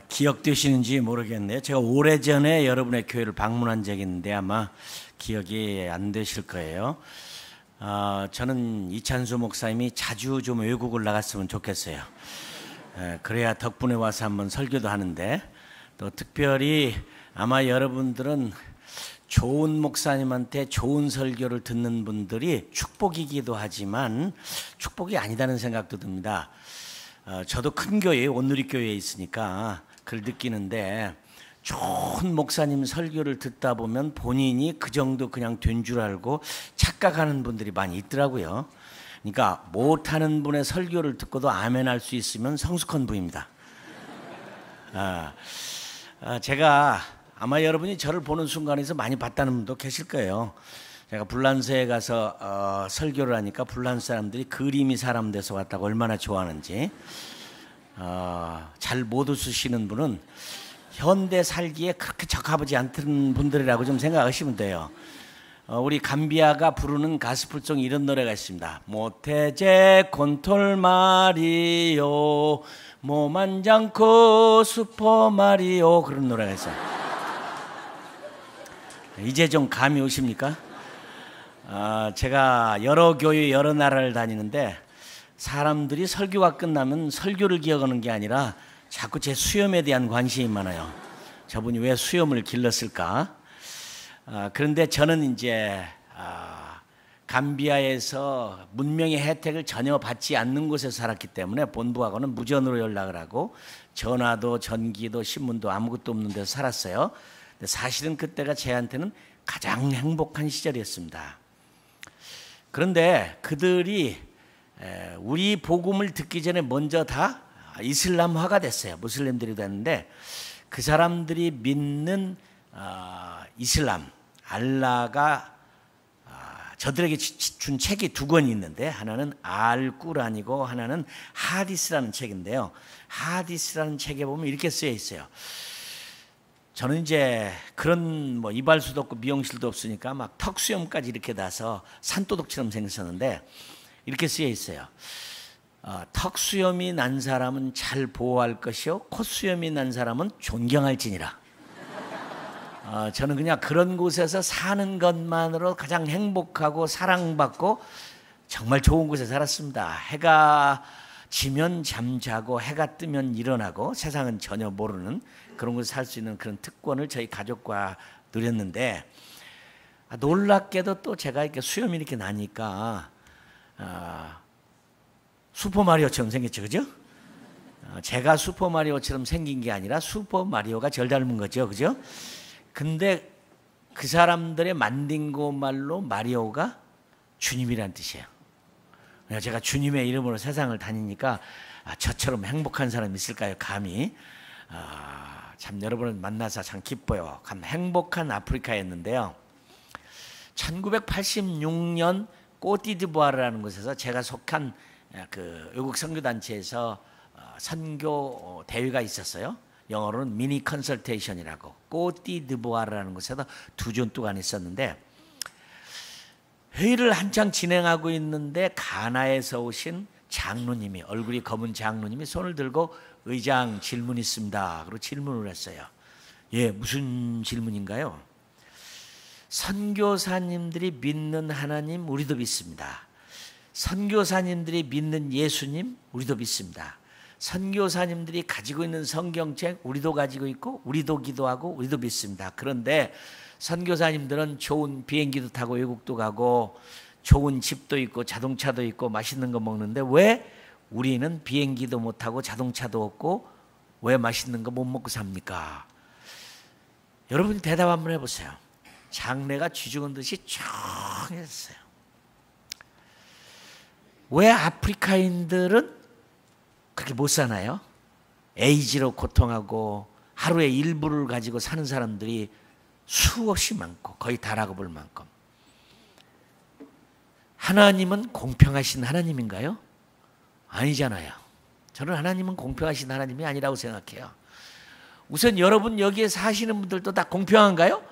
기억되시는지 모르겠네요. 제가 오래전에 여러분의 교회를 방문한 적이 있는데 아마 기억이 안 되실 거예요. 저는 이찬수 목사님이 자주 좀 외국을 나갔으면 좋겠어요. 그래야 덕분에 와서 한번 설교도 하는데, 또 특별히 아마 여러분들은 좋은 목사님한테 좋은 설교를 듣는 분들이 축복이기도 하지만 축복이 아니다는 생각도 듭니다. 저도 큰 교회, 온누리교회에 있으니까 그걸 느끼는데, 좋은 목사님 설교를 듣다 보면 본인이 그 정도 그냥 된 줄 알고 착각하는 분들이 많이 있더라고요. 그러니까 못하는 분의 설교를 듣고도 아멘 할 수 있으면 성숙한 분입니다. 제가 아마 여러분이 저를 보는 순간에서 많이 봤다는 분도 계실 거예요. 제가 불란서에 가서 설교를 하니까 불란서 사람들이 그림이 사람 돼서 왔다고 얼마나 좋아하는지. 잘 못 웃으시는 분은 현대 살기에 그렇게 적합하지 않던 분들이라고 좀 생각하시면 돼요. 우리 감비아가 부르는 가스펠송 이런 노래가 있습니다. 모테제 콘톨 마리오 모만장코 슈퍼 마리오, 그런 노래가 있어요. 이제 좀 감이 오십니까? 제가 여러 교회 여러 나라를 다니는데 사람들이 설교가 끝나면 설교를 기억하는 게 아니라 자꾸 제 수염에 대한 관심이 많아요. 저분이 왜 수염을 길렀을까? 그런데 저는 이제 감비아에서 문명의 혜택을 전혀 받지 않는 곳에서 살았기 때문에 본부하고는 무전으로 연락을 하고 전화도 전기도 신문도 아무것도 없는 데서 살았어요. 근데 사실은 그때가 제한테는 가장 행복한 시절이었습니다. 그런데 그들이 우리 복음을 듣기 전에 먼저 다 이슬람화가 됐어요. 무슬림들이 됐는데, 그 사람들이 믿는 이슬람, 알라가 저들에게 준 책이 두 권이 있는데, 하나는 알꾸란이고 하나는 하디스라는 책인데요. 하디스라는 책에 보면 이렇게 쓰여 있어요. 저는 이제 그런 이발소도 없고 미용실도 없으니까 막 턱수염까지 이렇게 나서 산도둑처럼 생겼었는데, 이렇게 쓰여 있어요. 턱수염이 난 사람은 잘 보호할 것이요 콧수염이 난 사람은 존경할지니라. 저는 그냥 그런 곳에서 사는 것만으로 가장 행복하고 사랑받고 정말 좋은 곳에 살았습니다. 해가 지면 잠자고 해가 뜨면 일어나고 세상은 전혀 모르는 그런 곳에 살 수 있는 그런 특권을 저희 가족과 누렸는데, 놀랍게도 또 제가 이렇게 수염이 이렇게 나니까 슈퍼마리오처럼 생겼죠, 그죠? 제가 슈퍼마리오처럼 생긴 게 아니라 슈퍼마리오가 절 닮은 거죠, 그죠? 근데 그 사람들의 만딩고 말로 마리오가 주님이란 뜻이에요. 제가 주님의 이름으로 세상을 다니니까 저처럼 행복한 사람이 있을까요, 감히? 참 여러분을 만나서 참 기뻐요. 참 행복한 아프리카였는데요. 1986년 꼬티디부아르라는 곳에서 제가 속한 그 외국 선교단체에서 선교 대회가 있었어요. 영어로는 미니 컨설테이션이라고, 꼬티디부아르라는 곳에서 2주 동안 있었는데, 회의를 한창 진행하고 있는데 가나에서 오신 장로님이, 얼굴이 검은 장로님이 손을 들고 의장 질문 있습니다. 그리고 질문을 했어요. 예, 무슨 질문인가요? 선교사님들이 믿는 하나님 우리도 믿습니다. 선교사님들이 믿는 예수님 우리도 믿습니다. 선교사님들이 가지고 있는 성경책 우리도 가지고 있고 우리도 기도하고 우리도 믿습니다. 그런데 선교사님들은 좋은 비행기도 타고 외국도 가고 좋은 집도 있고 자동차도 있고 맛있는 거 먹는데 왜 우리는 비행기도 못 타고 자동차도 없고 왜 맛있는 거 못 먹고 삽니까? 여러분이 대답 한번 해보세요. 장래가 쥐죽은 듯이 쫙했어요. 왜 아프리카인들은 그렇게 못 사나요? 에이즈로 고통하고 하루에 일부를 가지고 사는 사람들이 수없이 많고 거의 다라고 볼 만큼. 하나님은 공평하신 하나님인가요? 아니잖아요. 저는 하나님은 공평하신 하나님이 아니라고 생각해요. 우선 여러분 여기에 사시는 분들도 다 공평한가요?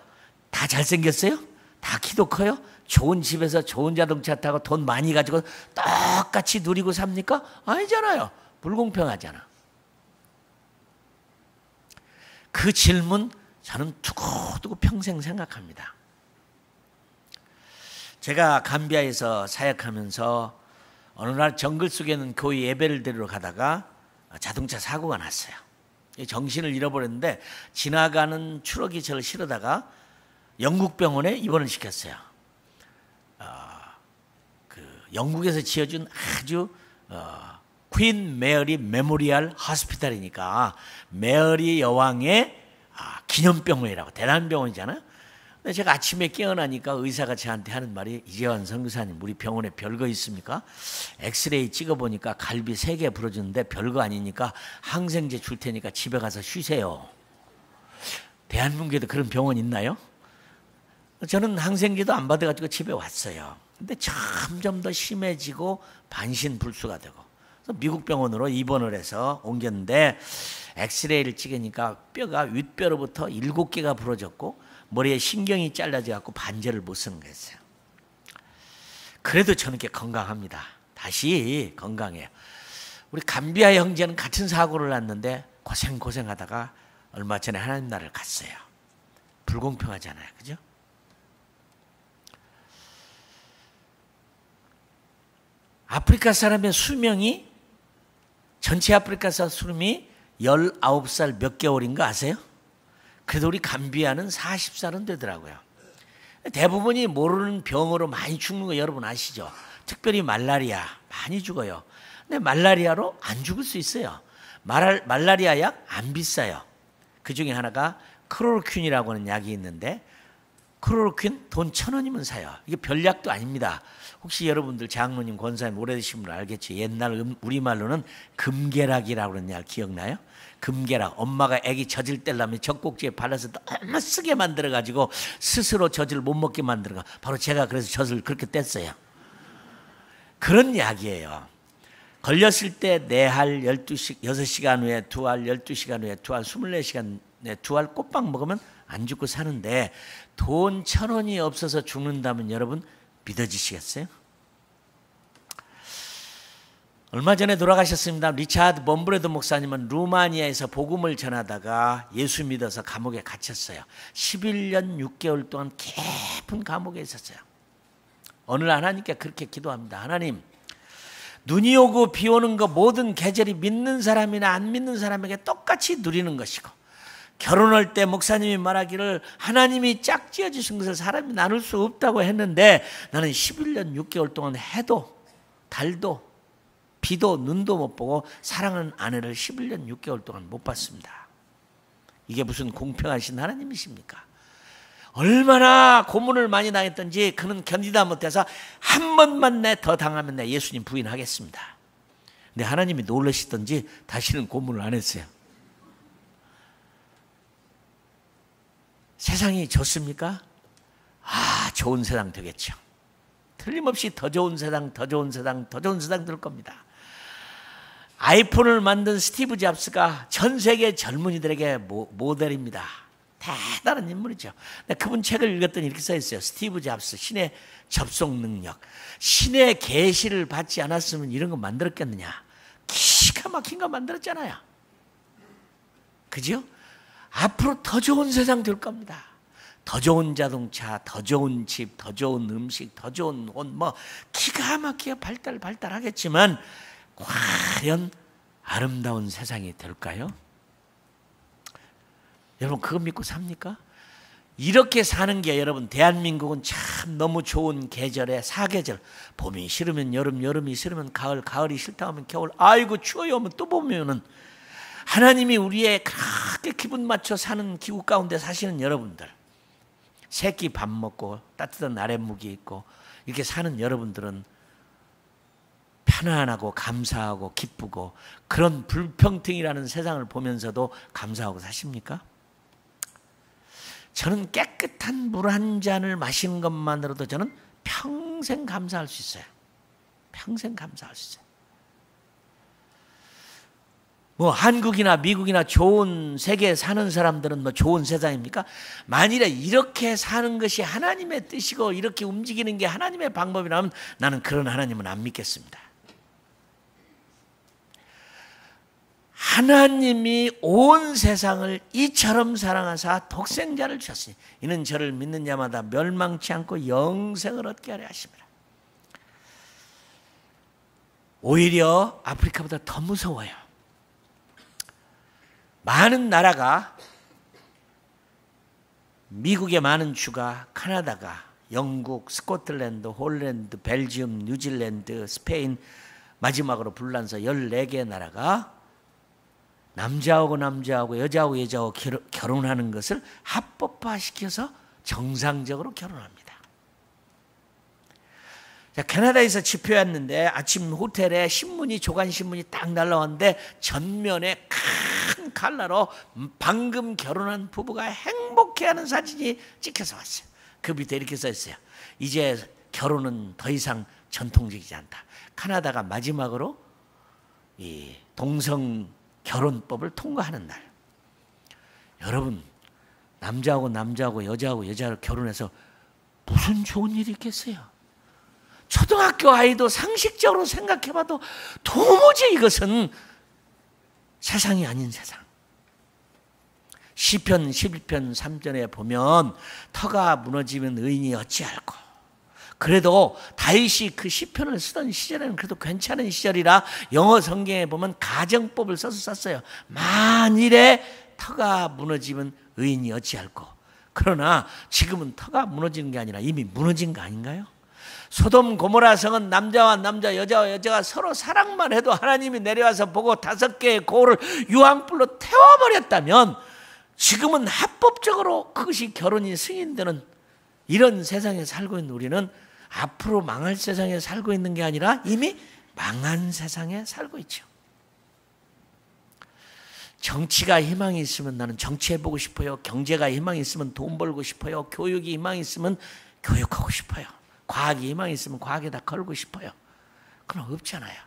다 잘생겼어요? 다 키도 커요? 좋은 집에서 좋은 자동차 타고 돈 많이 가지고 똑같이 누리고 삽니까? 아니잖아요. 불공평하잖아. 그 질문 저는 두고두고 평생 생각합니다. 제가 감비아에서 사역하면서 어느 날 정글 속에 있는 교회 예배를 드리러 가다가 자동차 사고가 났어요. 정신을 잃어버렸는데 지나가는 추락이 저를 실어다가 영국 병원에 입원을 시켰어요. 영국에서 지어준 아주 퀸 메어리 메모리얼 호스피탈이니까 메어리 여왕의 기념병원이라고 대단한 병원이잖아요. 근데 제가 아침에 깨어나니까 의사가 저한테 하는 말이, 이재환 선교사님, 우리 병원에 별거 있습니까? 엑스레이 찍어보니까 갈비 3개 부러졌는데 별거 아니니까 항생제 줄 테니까 집에 가서 쉬세요. 대한민국에도 그런 병원 있나요? 저는 항생제도 안 받아가지고 집에 왔어요. 근데 점점 더 심해지고 반신불수가 되고, 그래서 미국 병원으로 입원을 해서 옮겼는데 엑스레이를 찍으니까 뼈가 윗뼈로부터 7개가 부러졌고 머리에 신경이 잘라져 갖고 반제를 못 쓰는 거였어요. 그래도 저는 꽤 건강합니다. 다시 건강해요. 우리 감비아 형제는 같은 사고를 났는데 고생하다가 얼마 전에 하나님 나라를 갔어요. 불공평하잖아요, 그죠? 아프리카 사람의 수명이, 전체 아프리카 사람 수명이 19살 몇 개월인 거 아세요? 그래도 우리 감비아는 40살은 되더라고요. 대부분이 모르는 병으로 많이 죽는 거 여러분 아시죠? 특별히 말라리아 많이 죽어요. 근데 말라리아로 안 죽을 수 있어요. 말라리아 약 안 비싸요. 그 중에 하나가 클로로퀸이라고 하는 약이 있는데, 클로로퀸 돈 1,000원이면 사요. 이게 별 약도 아닙니다. 혹시 여러분들 장로님, 권사님 오래되신 분 알겠죠? 옛날 우리말로는 금계락이라고 하는 약 기억나요? 금계락. 엄마가 애기 젖을 떼려면 젖꼭지에 발라서 너무 쓰게 만들어가지고 스스로 젖을 못 먹게 만들어가. 바로 제가 그래서 젖을 그렇게 뗐어요. 그런 약이에요. 걸렸을 때 4알 6시간 후에 2알 12시간 후에 2알 24시간 에 2알 꼬박 먹으면 안 죽고 사는데, 돈 1,000원이 없어서 죽는다면 여러분 믿어지시겠어요? 얼마 전에 돌아가셨습니다. 리차드 범브레드 목사님은 루마니아에서 복음을 전하다가 예수 믿어서 감옥에 갇혔어요. 11년 6개월 동안 깊은 감옥에 있었어요. 어느 날 하나님께 그렇게 기도합니다. 하나님, 눈이 오고 비 오는 거 모든 계절이 믿는 사람이나 안 믿는 사람에게 똑같이 누리는 것이고, 결혼할 때 목사님이 말하기를 하나님이 짝지어 주신 것을 사람이 나눌 수 없다고 했는데, 나는 11년 6개월 동안 해도 달도 비도 눈도 못 보고 사랑하는 아내를 11년 6개월 동안 못 봤습니다. 이게 무슨 공평하신 하나님이십니까? 얼마나 고문을 많이 당했던지 그는 견디다 못해서 한 번만 더 당하면 내 예수님 부인하겠습니다. 근데 하나님이 놀라시던지 다시는 고문을 안 했어요. 세상이 좋습니까? 좋은 세상 되겠죠. 틀림없이 더 좋은 세상, 더 좋은 세상, 더 좋은 세상 될 겁니다. 아이폰을 만든 스티브 잡스가 전 세계 젊은이들에게 모델입니다. 대단한 인물이죠. 그분 책을 읽었더니 이렇게 써 있어요. 스티브 잡스, 신의 접속 능력. 신의 계시를 받지 않았으면 이런 거 만들었겠느냐. 기가 막힌 거 만들었잖아요. 그죠? 앞으로 더 좋은 세상 될 겁니다. 더 좋은 자동차, 더 좋은 집, 더 좋은 음식, 더 좋은 옷, 기가 막히게 발달하겠지만 과연 아름다운 세상이 될까요? 여러분 그거 믿고 삽니까? 이렇게 사는 게, 여러분 대한민국은 참 너무 좋은 계절에 사계절, 봄이 싫으면 여름, 여름이 싫으면 가을, 가을이 싫다 하면 겨울, 아이고 추워요 하면 또 봄이면, 하나님이 우리의 그렇게 기분 맞춰 사는 기후 가운데 사시는 여러분들, 새끼 밥 먹고 따뜻한 아랫목이 있고 이렇게 사는 여러분들은 편안하고 감사하고 기쁘고 그런 불평등이라는 세상을 보면서도 감사하고 사십니까? 저는 깨끗한 물 한 잔을 마시는 것만으로도 저는 평생 감사할 수 있어요. 평생 감사할 수 있어요. 한국이나 미국이나 좋은 세계에 사는 사람들은 좋은 세상입니까? 만일에 이렇게 사는 것이 하나님의 뜻이고 이렇게 움직이는 게 하나님의 방법이라면 나는 그런 하나님은 안 믿겠습니다. 하나님이 온 세상을 이처럼 사랑하사 독생자를 주셨으니 이는 저를 믿는 자마다 멸망치 않고 영생을 얻게 하려 하심이라. 오히려 아프리카보다 더 무서워요. 많은 나라가, 미국의 많은 주가, 카나다가, 영국, 스코틀랜드, 홀랜드, 벨지움, 뉴질랜드, 스페인, 마지막으로 불란서 14개의 나라가 남자하고 남자하고 여자하고 여자하고 결혼하는 것을 합법화시켜서 정상적으로 결혼합니다. 자, 캐나다에서 집회였는데 아침 호텔에 신문이, 조간신문이 딱 날라왔는데 전면에 큰 칼라로 방금 결혼한 부부가 행복해하는 사진이 찍혀서 왔어요. 그 밑에 이렇게 써 있어요. 이제 결혼은 더 이상 전통적이지 않다. 카나다가 마지막으로 이 동성 결혼법을 통과하는 날. 여러분, 남자하고 남자하고 여자하고 여자를 결혼해서 무슨 좋은 일이 있겠어요? 초등학교 아이도 상식적으로 생각해봐도 도무지 이것은 세상이 아닌 세상. 시편 11편 3절에 보면 터가 무너지면 의인이 어찌할꼬. 그래도 다윗이 그 시편을 쓰던 시절에는 그래도 괜찮은 시절이라 영어 성경에 보면 가정법을 써서 썼어요. 만일에 터가 무너지면 의인이 어찌할꼬. 그러나 지금은 터가 무너지는 게 아니라 이미 무너진 거 아닌가요? 소돔 고모라 성은 남자와 남자, 여자와 여자가 서로 사랑만 해도 하나님이 내려와서 보고 5개의 고를 유황불로 태워버렸다면 지금은 합법적으로 그것이 결혼이 승인되는 이런 세상에 살고 있는 우리는 앞으로 망할 세상에 살고 있는 게 아니라 이미 망한 세상에 살고 있죠. 정치가 희망이 있으면 나는 정치해보고 싶어요. 경제가 희망이 있으면 돈 벌고 싶어요. 교육이 희망이 있으면 교육하고 싶어요. 과학이 희망이 있으면 과학에다 걸고 싶어요. 그건 없잖아요.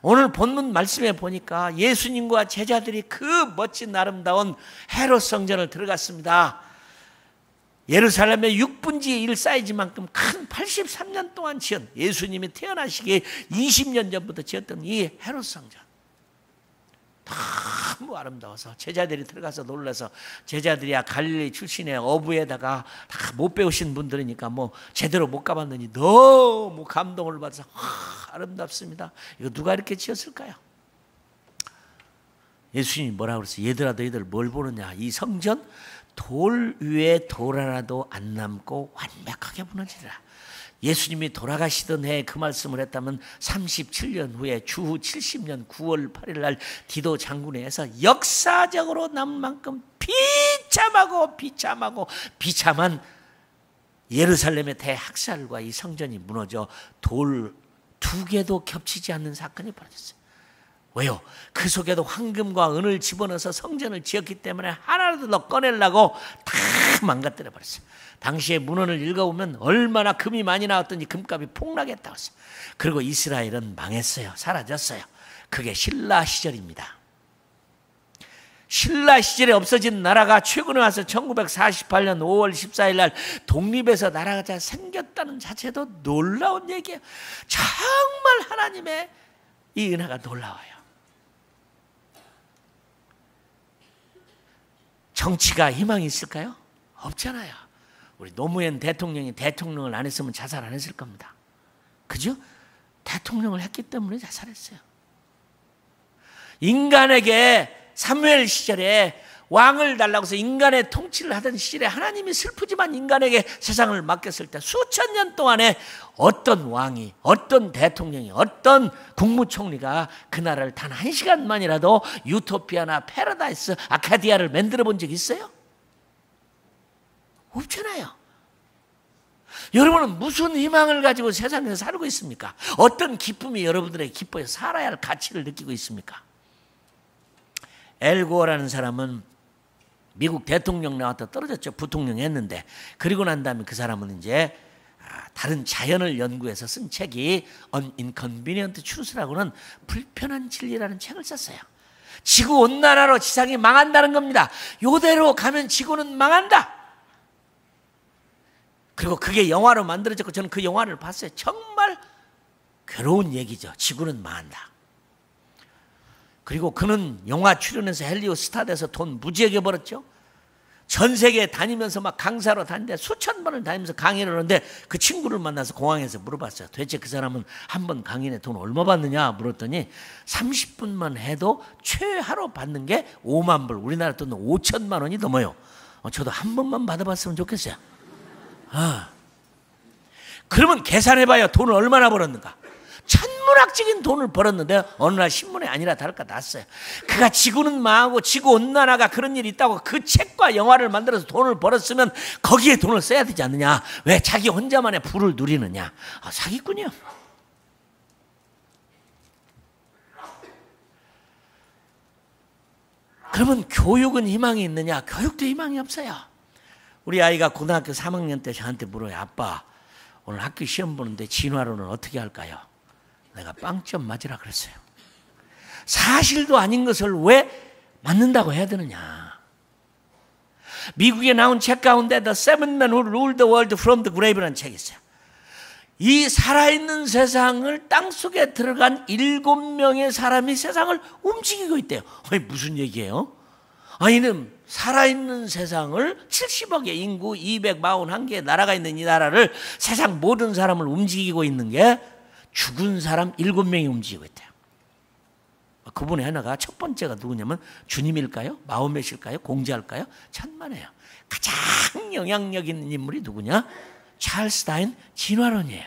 오늘 본문 말씀에 보니까 예수님과 제자들이 그 멋진 아름다운 헤롯 성전을 들어갔습니다. 예루살렘의 6분지 1 사이즈만큼 큰 83년 동안 지은, 예수님이 태어나시기 20년 전부터 지었던 이 헤롯 성전, 너무 아름다워서 제자들이 들어가서 놀라서, 제자들이야 갈릴리 출신의 어부에다가 다 못 배우신 분들이니까 뭐 제대로 못 가봤느니 너무 감동을 받아서 아름답습니다. 이거 누가 이렇게 지었을까요? 예수님이 뭐라고 그랬어요? 얘들아 너희들 뭘 보느냐? 이 성전 돌 위에 돌 하나도 안 남고 완벽하게 무너지리라. 예수님이 돌아가시던 해에 그 말씀을 했다면 37년 후에 주후 70년 9월 8일 날 디도 장군회에서 역사적으로 남은 만큼 비참한 예루살렘의 대학살과 이 성전이 무너져 돌 2개도 겹치지 않는 사건이 벌어졌어요. 왜요? 그 속에도 황금과 은을 집어넣어서 성전을 지었기 때문에 하나라도 더 꺼내려고 다 망가뜨려 버렸어요. 당시에 문헌을 읽어보면 얼마나 금이 많이 나왔더니 금값이 폭락했다고 했어요. 그리고 이스라엘은 망했어요. 사라졌어요. 그게 신라 시절입니다. 신라 시절에 없어진 나라가 최근에 와서 1948년 5월 14일 날 독립해서 나라가 생겼다는 자체도 놀라운 얘기예요. 정말 하나님의 이 은혜가 놀라워요. 정치가 희망이 있을까요? 없잖아요. 우리 노무현 대통령이 대통령을 안 했으면 자살 안 했을 겁니다. 그죠? 대통령을 했기 때문에 자살했어요. 인간에게 사무엘 시절에 왕을 달라고 해서 인간의 통치를 하던 시절에 하나님이 슬프지만 인간에게 세상을 맡겼을 때 수천 년 동안에 어떤 왕이, 어떤 대통령이, 어떤 국무총리가 그 나라를 단 1시간만이라도 유토피아나 패러다이스 아카디아를 만들어 본 적 있어요? 없잖아요. 여러분은 무슨 희망을 가지고 세상에서 살고 있습니까? 어떤 기쁨이 여러분들에게 기뻐서 살아야 할 가치를 느끼고 있습니까? 엘 고어라는 사람은 미국 대통령 나왔다 떨어졌죠. 부통령 했는데, 그리고 난 다음에 그 사람은 이제 다른 자연을 연구해서 쓴 책이 An Inconvenient Truth라고는 불편한 진리라는 책을 썼어요. 지구 온난화로 지상이 망한다는 겁니다. 이대로 가면 지구는 망한다. 그리고 그게 영화로 만들어졌고 저는 그 영화를 봤어요. 정말 괴로운 얘기죠. 지구는 망한다. 그리고 그는 영화 출연해서 헬리우드 스타 돼서 돈 무지하게 벌었죠. 전 세계에 다니면서 막 강사로 다니는데 수천 번을 다니면서 강의를 하는데 그 친구를 만나서 공항에서 물어봤어요. 도대체 그 사람은 한 번 강의에 돈 얼마 받느냐 물었더니 30분만 해도 최하로 받는 게 5만 불, 우리나라 돈은 5천만 원이 넘어요. 저도 한 번만 받아봤으면 좋겠어요. 그러면 계산해봐요. 돈을 얼마나 벌었는가. 천문학적인 돈을 벌었는데 어느 날 신문에 아니라 다를까 났어요. 그가 지구는 망하고 지구온난화가 그런 일이 있다고 그 책과 영화를 만들어서 돈을 벌었으면 거기에 돈을 써야 되지 않느냐. 왜 자기 혼자만의 부를 누리느냐. 사기꾼이요. 그러면 교육은 희망이 있느냐. 교육도 희망이 없어요. 우리 아이가 고등학교 3학년 때 저한테 물어요. 아빠, 오늘 학교 시험 보는데 진화론은 어떻게 할까요? 내가 빵점 맞으라 그랬어요. 사실도 아닌 것을 왜 맞는다고 해야 되느냐. 미국에 나온 책 가운데 The Seven Men Who Ruled the World from the Grave라는 책이 있어요. 이 살아있는 세상을 땅속에 들어간 7명의 사람이 세상을 움직이고 있대요. 무슨 얘기예요? 이는 살아있는 세상을 70억의 인구 241개의 나라가 있는 이 나라를 세상 모든 사람을 움직이고 있는 게 죽은 사람 7명이 움직이고 있대요. 그분의 하나가 첫 번째가 누구냐면 주님일까요? 마호멧일까요? 공자일까요? 천만에요. 가장 영향력 있는 인물이 누구냐? 찰스 다윈 진화론이에요.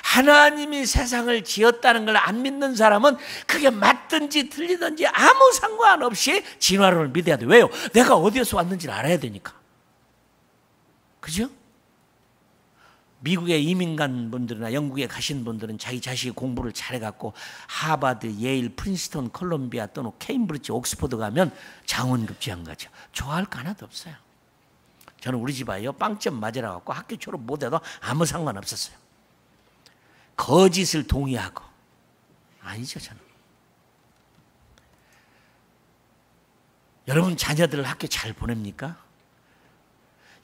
하나님이 세상을 지었다는 걸 안 믿는 사람은 그게 맞든지 틀리든지 아무 상관없이 진화론을 믿어야 돼. 왜요? 내가 어디에서 왔는지를 알아야 되니까. 그죠? 미국에 이민 간 분들이나 영국에 가신 분들은 자기 자식이 공부를 잘해갖고 하버드, 예일, 프린스턴, 콜롬비아 또는 케임브리지, 옥스퍼드 가면 장원급제한 거죠. 좋아할 거 하나도 없어요. 저는 우리 집 아이요 빵점 맞으라 갖고 학교 졸업 못해도 아무 상관없었어요. 거짓을 동의하고. 아니죠. 저는. 여러분 자녀들을 학교 잘 보냅니까?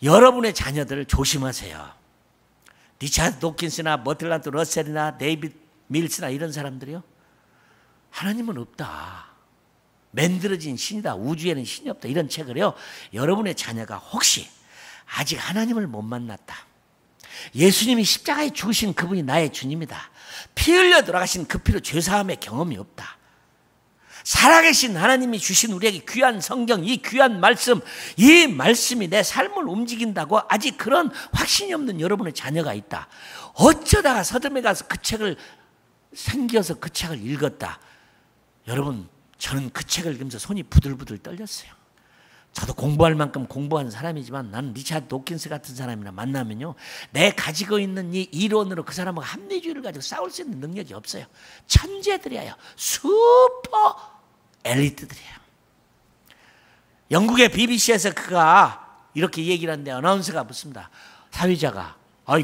여러분의 자녀들을 조심하세요. 리차드 도킨스나 버틀란트 러셀이나 데이빗 밀스나 이런 사람들이요, 하나님은 없다, 만들어진 신이다, 우주에는 신이 없다, 이런 책을요, 여러분의 자녀가 혹시 아직 하나님을 못 만났다, 예수님이 십자가에 죽으신 그분이 나의 주님이다, 피 흘려 돌아가신 그 피로 죄사함의 경험이 없다, 살아계신 하나님이 주신 우리에게 귀한 성경, 이 귀한 말씀, 이 말씀이 내 삶을 움직인다고 아직 그런 확신이 없는 여러분의 자녀가 있다. 어쩌다가 서점에 가서 그 책을 생겨서 그 책을 읽었다. 여러분, 저는 그 책을 읽으면서 손이 부들부들 떨렸어요. 저도 공부할 만큼 공부한 사람이지만 나는 리차드 도킨스 같은 사람이나 만나면요, 내 가지고 있는 이 이론으로 그 사람하고 합리주의를 가지고 싸울 수 있는 능력이 없어요. 천재들이에요. 슈퍼 엘리트들이에요. 영국의 BBC에서 그가 이렇게 얘기를 하는데 어나운서가 묻습니다. 사회자가,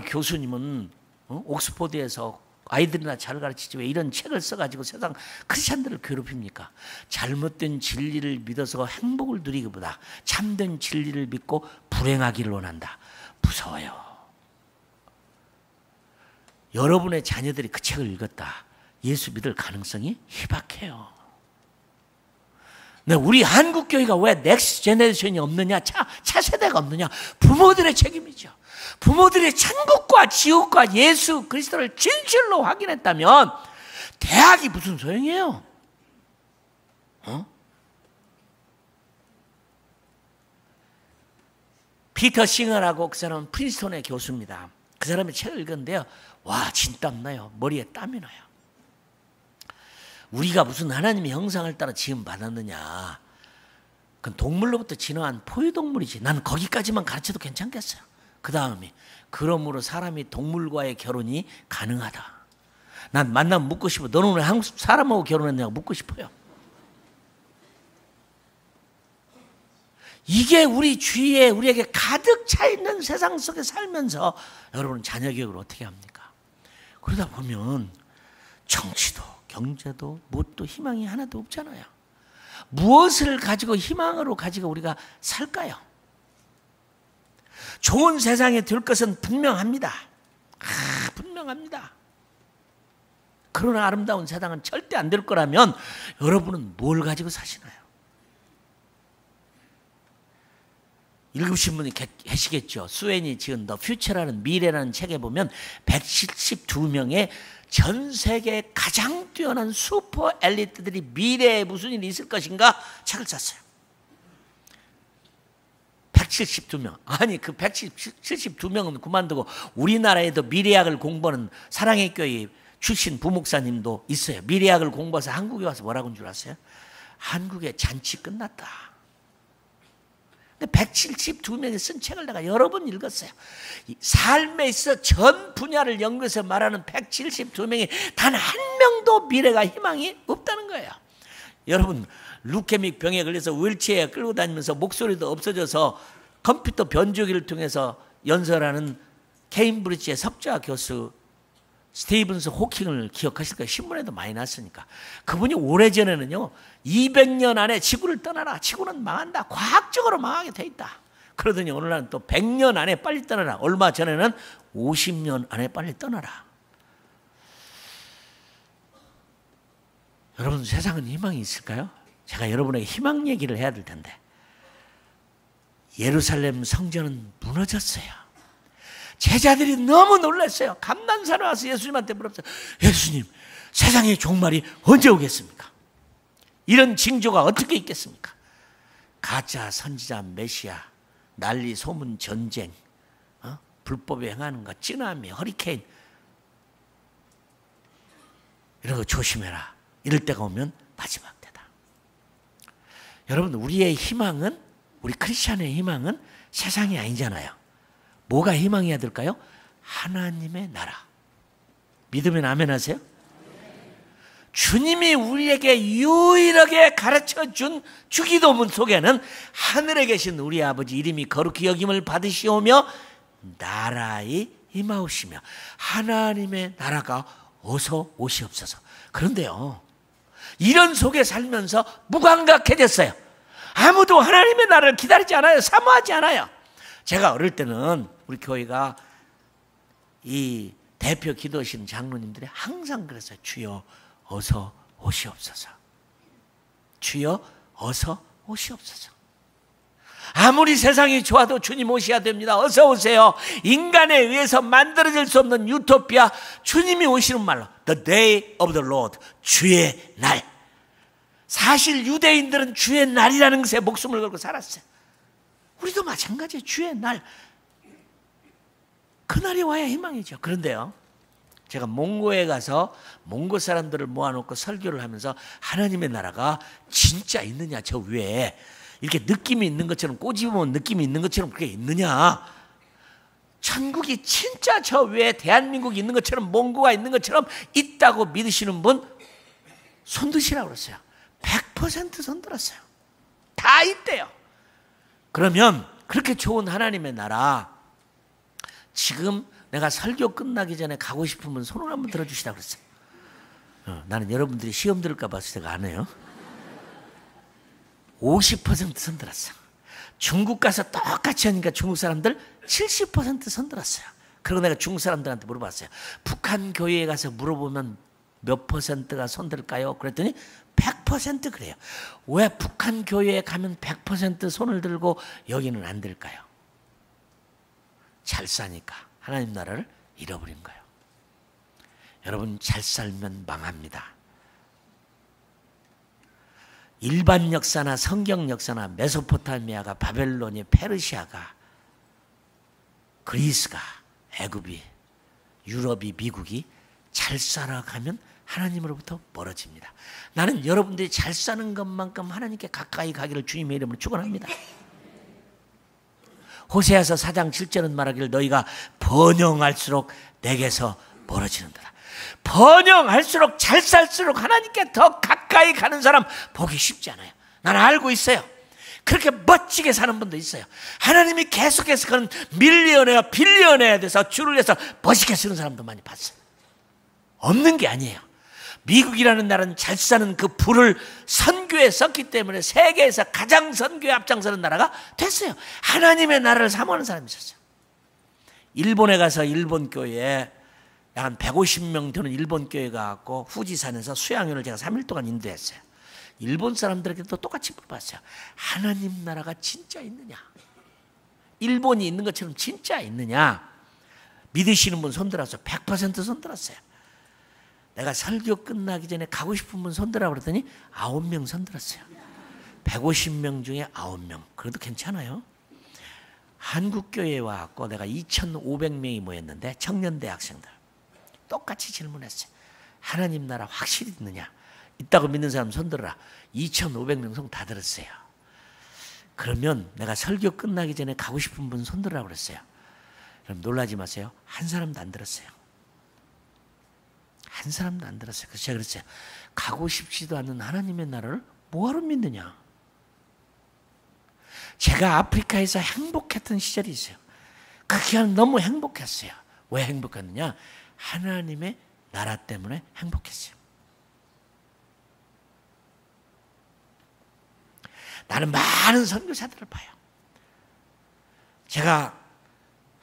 교수님은 옥스퍼드에서 아이들이나 잘 가르치지 왜 이런 책을 써가지고 세상 크리스찬들을 괴롭힙니까? 잘못된 진리를 믿어서 행복을 누리기보다 참된 진리를 믿고 불행하기를 원한다. 무서워요. 여러분의 자녀들이 그 책을 읽었다. 예수 믿을 가능성이 희박해요. 네, 우리 한국교회가 왜 넥스트 제너레이션이 없느냐, 차세대가 없느냐, 부모들의 책임이죠. 부모들의 천국과 지옥과 예수 그리스도를 진실로 확인했다면 대학이 무슨 소용이에요? 피터 싱어라고, 그 사람은 프린스턴의 교수입니다. 그 사람의 책을 읽었는데요, 와, 진땀 나요. 머리에 땀이 나요. 우리가 무슨 하나님의 형상을 따라 지음 받았느냐, 그건 동물로부터 진화한 포유동물이지. 난 거기까지만 가르쳐도 괜찮겠어요. 그 다음이, 그러므로 사람이 동물과의 결혼이 가능하다. 난 만나면 묻고 싶어. 너는 왜 한국 사람하고 결혼했냐고 묻고 싶어요. 이게 우리 주위에 우리에게 가득 차 있는 세상 속에 살면서 여러분 자녀 교육을 어떻게 합니까? 그러다 보면 정치도 경제도 무엇도 희망이 하나도 없잖아요. 무엇을 가지고 희망으로 가지고 우리가 살까요? 좋은 세상에 될 것은 분명합니다. 분명합니다. 그런 아름다운 세상은 절대 안 될 거라면 여러분은 뭘 가지고 사시나요? 읽으신 분이 계시겠죠. 스웨인이 지은 더 퓨처라는 미래라는 책에 보면 172명의 전 세계 가장 뛰어난 슈퍼 엘리트들이 미래에 무슨 일이 있을 것인가 책을 썼어요. 172명. 아니 그 172명은 그만두고 우리나라에도 미래학을 공부하는 사랑의 교회 출신 부목사님도 있어요. 미래학을 공부해서 한국에 와서 뭐라고 한 줄 아세요? 한국의 잔치 끝났다. 근데 172명이 쓴 책을 내가 여러 번 읽었어요. 삶에 있어 전 분야를 연구해서 말하는 172명이 단 한 명도 미래가 희망이 없다는 거예요. 여러분 루케믹 병에 걸려서 휠체어에 끌고 다니면서 목소리도 없어져서 컴퓨터 변조기를 통해서 연설하는 케임브리지의 석좌 교수 스티븐스 호킹을 기억하실 거예요. 신문에도 많이 났으니까. 그분이 오래전에는요 200년 안에 지구를 떠나라. 지구는 망한다. 과학적으로 망하게 돼 있다. 그러더니 오늘날은 또 100년 안에 빨리 떠나라. 얼마 전에는 50년 안에 빨리 떠나라. 여러분 세상은 희망이 있을까요? 제가 여러분에게 희망 얘기를 해야 될 텐데 예루살렘 성전은 무너졌어요. 제자들이 너무 놀랐어요. 감난사로 와서 예수님한테 물었어요. 예수님, 세상의 종말이 언제 오겠습니까? 이런 징조가 어떻게 있겠습니까? 가짜 선지자 메시아, 난리 소문 전쟁, 불법에 행하는 것, 찌나미, 허리케인 이런 거 조심해라. 이럴 때가 오면 마지막 때다. 여러분 우리의 희망은, 우리 크리스찬의 희망은 세상이 아니잖아요. 뭐가 희망이어야 될까요? 하나님의 나라. 믿으면 아멘 하세요? 주님이 우리에게 유일하게 가르쳐준 주기도문 속에는 하늘에 계신 우리 아버지 이름이 거룩히 여김을 받으시오며 나라에 임하오시며 하나님의 나라가 어서 오시옵소서. 그런데요 이런 속에 살면서 무감각해졌어요. 아무도 하나님의 나라를 기다리지 않아요. 사모하지 않아요. 제가 어릴 때는 우리 교회가 이 대표 기도하시는 장로님들이 항상 그랬어요. 주여 어서 오시옵소서. 주여 어서 오시옵소서. 아무리 세상이 좋아도 주님 오셔야 됩니다. 어서 오세요. 인간에 의해서 만들어질 수 없는 유토피아, 주님이 오시는 말로 The day of the Lord, 주의 날. 사실 유대인들은 주의 날이라는 것에 목숨을 걸고 살았어요. 우리도 마찬가지예요. 주의 날. 그날이 와야 희망이죠. 그런데요 제가 몽고에 가서 몽고 사람들을 모아놓고 설교를 하면서 하나님의 나라가 진짜 있느냐, 저 위에 이렇게 느낌이 있는 것처럼, 꼬집으면 느낌이 있는 것처럼 그게 있느냐, 천국이 진짜 저 위에 대한민국이 있는 것처럼, 몽고가 있는 것처럼 있다고 믿으시는 분 손드시라고 그랬어요. 100% 손들었어요. 다 있대요. 그러면 그렇게 좋은 하나님의 나라, 지금 내가 설교 끝나기 전에 가고 싶으면 손을 한번 들어주시라고 그랬어요. 나는 여러분들이 시험 들을까 봐서 제가 안 해요. 50% 손들었어. 중국 가서 똑같이 하니까 중국 사람들 70% 손들었어요. 그리고 내가 중국 사람들한테 물어봤어요. 북한 교회에 가서 물어보면 몇 %가 손들까요? 그랬더니 100% 그래요. 왜 북한 교회에 가면 100% 손을 들고 여기는 안 들까요? 잘 사니까 하나님 나라를 잃어버린 거예요. 여러분 잘 살면 망합니다. 일반 역사나 성경 역사나 메소포타미아가, 바벨론이, 페르시아가, 그리스가, 애굽이, 유럽이, 미국이 잘 살아가면 하나님으로부터 멀어집니다. 나는 여러분들이 잘 사는 것만큼 하나님께 가까이 가기를 주님의 이름으로 축원합니다. 호세아서 4장 7절은 말하기를 너희가 번영할수록 내게서 멀어지는도다. 번영할수록 잘 살수록 하나님께 더 가까이 가는 사람 보기 쉽지 않아요. 나는 알고 있어요. 그렇게 멋지게 사는 분도 있어요. 하나님이 계속해서 그런 밀리언웨어, 빌리언웨어에 대해서 줄을 내서 멋있게 쓰는 사람도 많이 봤어요. 없는 게 아니에요. 미국이라는 나라는 잘 사는 그 불을 선교에 썼기 때문에 세계에서 가장 선교에 앞장서는 나라가 됐어요. 하나님의 나라를 사모하는 사람이 있었어요. 일본에 가서 일본 교회에 약 한 150명 되는 일본 교회가 갖고 후지산에서 수양회를 제가 3일 동안 인도했어요. 일본 사람들에게도 똑같이 물어봤어요. 하나님 나라가 진짜 있느냐? 일본이 있는 것처럼 진짜 있느냐? 믿으시는 분 손들어서 100% 손들었어요. 내가 설교 끝나기 전에 가고 싶은 분 손들라고 그랬더니 9명 손들었어요. 150명 중에 9명. 그래도 괜찮아요. 한국교회에 와서 내가 2,500명이 모였는데 청년대학생들 똑같이 질문했어요. 하나님 나라 확실히 있느냐? 있다고 믿는 사람 손들어라. 2,500명 손 다 들었어요. 그러면 내가 설교 끝나기 전에 가고 싶은 분 손들라고 그랬어요. 그럼 놀라지 마세요. 한 사람도 안 들었어요. 한 사람도 안 들었어요. 그래서 제가 그랬어요. 가고 싶지도 않은 하나님의 나라를 뭐하러 믿느냐? 제가 아프리카에서 행복했던 시절이 있어요. 그 기간 너무 행복했어요. 왜 행복했느냐? 하나님의 나라 때문에 행복했어요. 나는 많은 선교사들을 봐요. 제가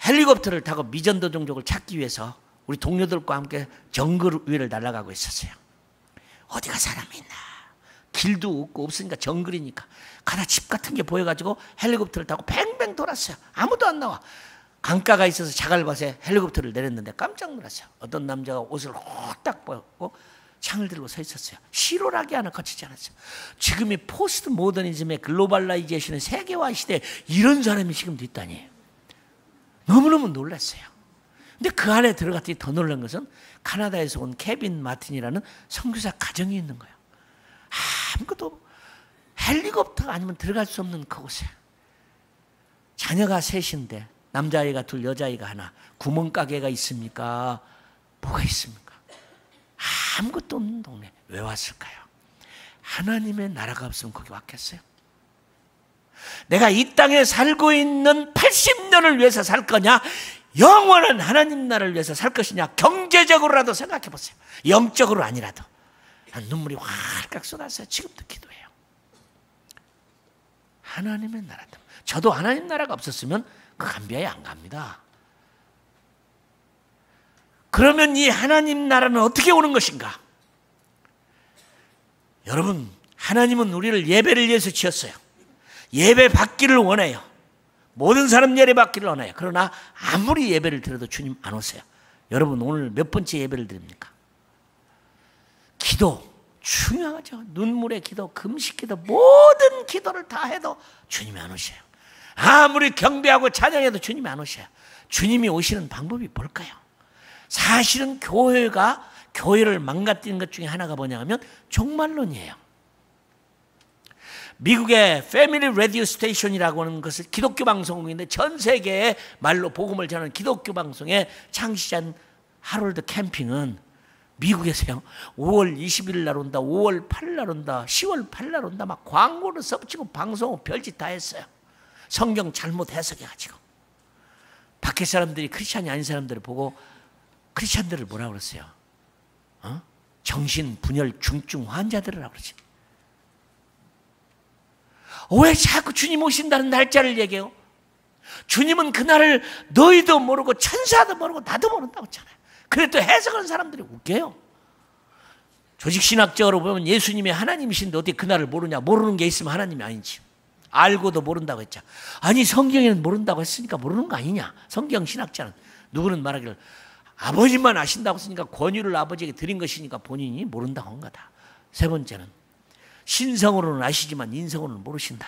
헬리콥터를 타고 미전도 종족을 찾기 위해서 우리 동료들과 함께 정글 위를 날아가고 있었어요. 어디가 사람이 있나? 길도 없고 없으니까 정글이니까 가다 집 같은 게 보여가지고 헬리콥터를 타고 뱅뱅 돌았어요. 아무도 안 나와. 강가가 있어서 자갈밭에 헬리콥터를 내렸는데 깜짝 놀랐어요. 어떤 남자가 옷을 후딱 벗고 창을 들고 서 있었어요. 실오라기 하나 거치지 않았어요. 지금 이 포스트 모더니즘의 글로벌라이제이션의 세계화 시대에 이런 사람이 지금도 있다니 너무너무 놀랐어요. 근데 그 안에 들어갔더니 더 놀란 것은 카나다에서 온 케빈 마틴이라는 선교사 가정이 있는 거예요. 아무것도 헬리콥터가 아니면 들어갈 수 없는 그곳에 자녀가 셋인데 남자아이가 둘, 여자아이가 하나. 구멍가게가 있습니까? 뭐가 있습니까? 아무것도 없는 동네. 왜 왔을까요? 하나님의 나라가 없으면 거기 왔겠어요? 내가 이 땅에 살고 있는 80년을 위해서 살 거냐? 영원한 하나님 나라를 위해서 살 것이냐? 경제적으로라도 생각해 보세요. 영적으로 아니라도. 눈물이 활깍 쏟았어요. 지금도 기도해요. 하나님의 나라 때문에. 저도 하나님 나라가 없었으면 그 감비아에 안 갑니다. 그러면 이 하나님 나라는 어떻게 오는 것인가? 여러분, 하나님은 우리를 예배를 위해서 지었어요. 예배 받기를 원해요. 모든 사람 예배 받기를 원해요. 그러나 아무리 예배를 드려도 주님 안 오세요. 여러분, 오늘 몇 번째 예배를 드립니까? 기도 중요하죠. 눈물의 기도, 금식 기도, 모든 기도를 다 해도 주님이 안 오셔요. 아무리 경배하고 찬양해도 주님이 안 오셔요. 주님이 오시는 방법이 뭘까요? 사실은 교회가 교회를 망가뜨리는 것 중에 하나가 뭐냐 하면 종말론이에요. 미국의 패밀리 라디오 스테이션이라고 하는 것을 기독교 방송국인데 전 세계에 말로 복음을 전하는 기독교 방송의 창시자인 하롤드 캠핑은 미국에서요 5월 20일 날 온다, 5월 8일 날 온다, 10월 8일 날 온다 막 광고를 써붙이고 방송을 별짓 다 했어요. 성경 잘못 해석해가지고 밖에 사람들이 크리스찬이 아닌 사람들을 보고 크리스찬들을 뭐라 그랬어요? 정신 분열 중증 환자들이라고 그러지. 왜 자꾸 주님 오신다는 날짜를 얘기해요? 주님은 그날을 너희도 모르고 천사도 모르고 나도 모른다고 했잖아요. 그래도 해석하는 사람들이 웃겨요. 조직신학적으로 보면 예수님이 하나님이신데 어떻게 그날을 모르냐? 모르는 게 있으면 하나님이 아닌지. 알고도 모른다고 했죠. 아니 성경에는 모른다고 했으니까 모르는 거 아니냐? 성경 신학자는. 누구는 말하기를 아버지만 아신다고 했으니까 권유를 아버지에게 드린 것이니까 본인이 모른다고 한 거다. 세 번째는 신성으로는 아시지만 인성으로는 모르신다.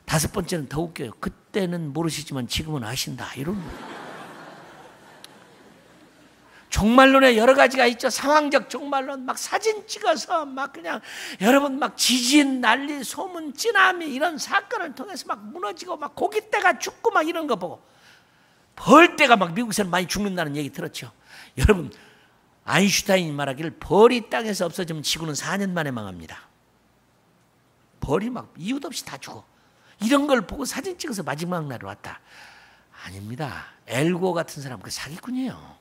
다섯 번째는 더 웃겨요. 그때는 모르시지만 지금은 아신다. 이런 거예요. 종말론에 여러 가지가 있죠. 상황적 종말론, 막 사진 찍어서 막 그냥 여러분 막 지진, 난리, 소문, 찌나미 이런 사건을 통해서 막 무너지고 막 고깃대가 죽고 막 이런 거 보고 벌떼가 막 미국에서는 많이 죽는다는 얘기 들었죠. 여러분 아인슈타인이 말하기를 벌이 땅에서 없어지면 지구는 4년 만에 망합니다. 벌이 막 이유도 없이 다 죽어. 이런 걸 보고 사진 찍어서 마지막 날에 왔다. 아닙니다. 엘고 같은 사람 그 사기꾼이에요.